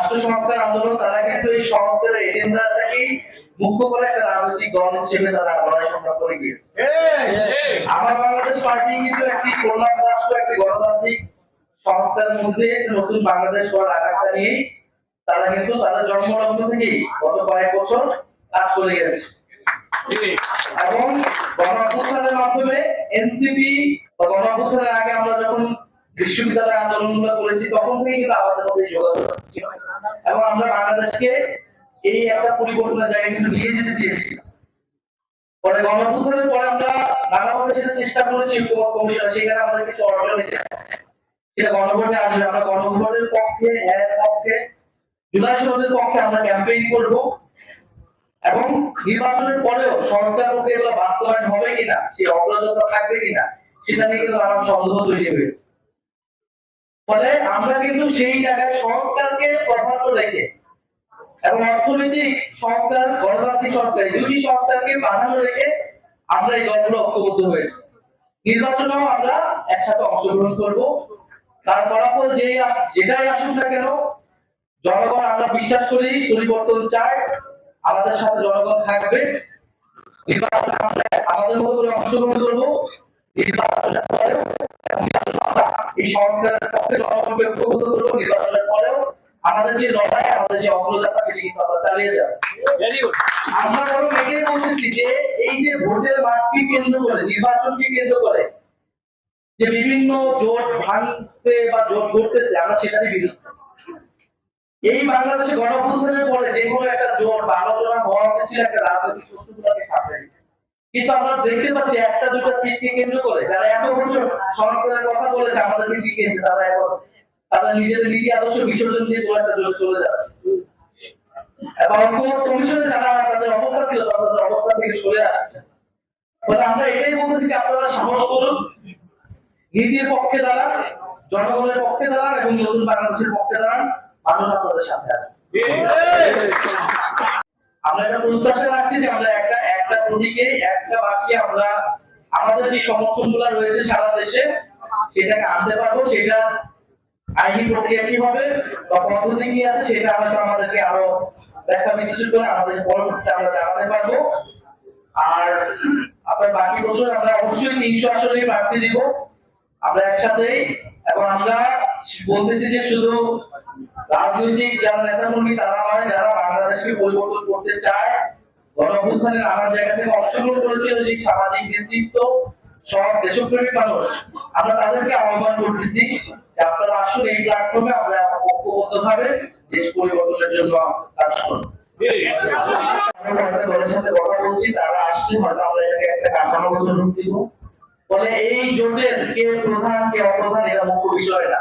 রাষ্ট্র সংস্কার আন্দোলন তারা কিন্তু এই সংস্কারের এজেন্ডাটাকে মুখ্য করে একটা রাজনৈতিক দল হিসেবে তারা লড়াই সংগ্রাম করে গিয়েছে। আমার বাংলাদেশ পার্টি কিন্তু একটি কল্যাণ রাষ্ট্র, একটি গণতান্ত্রিক সংস্থার মধ্যে নতুন বাংলাদেশ গড়ার আকাঙ্ক্ষা নিয়ে তারা কিন্তু তাদের জন্মলগ্ন থেকেই গত কয়েক বছর কাজ করে গেছে। এবং গণঅভ্যুত্থানের মাধ্যমে এনসিপি বা গণঅভ্যুত্থানের আগে আমরা যখন বিশ্ববিদ্যালয় আন্দোলনগুলো করেছি তখন থেকে কিন্তু আমাদের মধ্যে যোগাযোগ ছিল এবং আমরা বাংলাদেশকে এই একটা পরিবর্তনের জায়গায় কিন্তু নিয়ে যেতে চেয়েছিলাম। পরে গণঅভ্যুত্থানের পরে আমরা নানাভাবে সেটা চেষ্টা করেছি ঐক্যমত্য কমিশন, সেখানে আমাদের কিছু অর্জন এসেছে। সেটা গণভোটে আসবে, আমরা গণভোটের পক্ষে জুলাই সনদের পক্ষে আমরা ক্যাম্পেইন করব এবং নির্বাচনের পরেও সংস্কার প্রক্রিয়াগুলো বাস্তবায়ন হবে কিনা, সেই অগ্রযাত্রা থাকবে কিনা সেটা নিয়ে কিন্তু নানান সন্দেহ তৈরি হয়েছে। ফলে আমরা কিন্তু সেই জায়গায় সংস্কারকে প্রাধান্য রেখে এবং অর্থনৈতিক সংস্কার, গণতান্ত্রিক সংস্কার, দুটি সংস্কারকে প্রাধান্য রেখে আমরা এই দলগুলো ঐক্যবদ্ধ হয়েছে। নির্বাচনেও আমরা একসাথে অংশগ্রহণ করব। তার ফলাফল যেটাই আসুক না কেন, জনগণ, আমরা বিশ্বাস করি, পরিবর্তন চায়, আমাদের সাথে জনগণ থাকবে। নির্বাচনে আমরা আমাদের মতো করে অংশগ্রহণ করব। নির্বাচনের পরেও এই সংস্কারের পক্ষে জনগণকে ঐক্যবদ্ধ করব। নির্বাচনের পরেও আমাদের যে লড়াই, আমাদের যে অগ্রযাত্রা, সেটি কিন্তু আমরা চালিয়ে যাব। আমরা বরং এটাই বলতেছি যে এই যে ভোটের মাঠকে কেন্দ্র করে, নির্বাচনকে কেন্দ্র করে যে বিভিন্ন জোট ভাঙছে বা জোট করতেছে, আমরা সেটারই বিরুদ্ধে। এই বাংলাদেশে গণঅভ্যুত্থানের পরে যে কোনো একটা জোট বা আলোচনা হওয়া উচিত ছিল একটা রাজনৈতিক প্রশ্নগুলোকে সামনে রেখে। কিন্তু আমরা দেখতে পাচ্ছি একটা দুটো সিটকে কেন্দ্র করে যারা এত বছর সংস্কারের কথা বলেছে, আমাদেরকে শিখিয়েছে, তারা এখন তারা নিজেদের নীতি আদর্শ বিসর্জন দিয়ে কোনো একটা জোট চলে যাচ্ছে এবং ঐক্যমত্য কমিশনে যারা তাদের অবস্থা ছিল তাদের অবস্থা থেকে সরে আসছে। ফলে আমরা এটাই বলতেছি যে আপনারা সাহস করুন, নীতির পক্ষে দাঁড়ান, জনগণের পক্ষে দাঁড়ান এবং নতুন বাংলাদেশের পক্ষে দাঁড়ান। মানুষ আপনাদের সাথে আছে। আমরা একটা প্রত্যাশা রাখছি যে আমরা একটা প্রতীকে, একটা বাক্যে আমরা আমাদের যে সমর্থন গুলা রয়েছে সারা দেশে সেটাকে আনতে পারবো। সেটা আইনি প্রক্রিয়া কি হবে বা পদ্ধতি কি আছে সেটা হয়তো আমাদেরকে আরো ব্যাখ্যা বিশ্লেষণ করে আমাদের পরবর্তীতে আমরা জানাতে পারবো। আর আপনার বাকি বছর আমরা অবশ্যই 300 আসনে প্রার্থী দিব আমরা একসাথেই। এবং আমরা বলতেছি যে শুধু রাজনৈতিক যারা নেতা কর্মী তারা নয়, যারা বাংলাদেশকে পরিবর্তন করতে চায়, গণঅভ্যুত্থানের নানান জায়গা থেকে অংশগ্রহণ করেছিল যে সামাজিক নেতৃত্ব, সব দেশপ্রেমিক মানুষ, আমরা তাদেরকে আহ্বান করতেছি যে আপনারা আসুন এই প্ল্যাটফর্মে আমরা ঐক্যবদ্ধভাবে দেশ পরিবর্তনের জন্য কাজ করব। দলের সাথে কথা বলছি, তারা আসলে হয়তো আমরা এটাকে একটা কাঠামোগত রূপ দিব। ফলে এই জোটের কে প্রধান কে অপ্রধান এটা মুখ্য বিষয় না,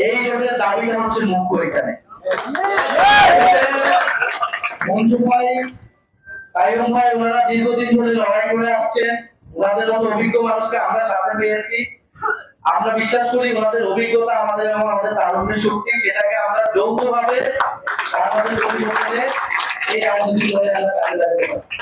এই জোটের দাবিটা হচ্ছে মুখ্য। এখানে মঞ্জু ভাই, কাইয়ুম ভাই, ওনারা দীর্ঘদিন ধরে লড়াই করে আসছেন। ওনাদের মতো অভিজ্ঞ মানুষকে আমরা সাথে পেয়েছি। আমরা বিশ্বাস করি ওনাদের অভিজ্ঞতা আমাদের এবং আমাদের তারুণ্যের শক্তি, সেটাকে আমরা যৌথভাবে আমাদের পরিবর্তনে এই আমাদের কাজে লাগাতে পারি।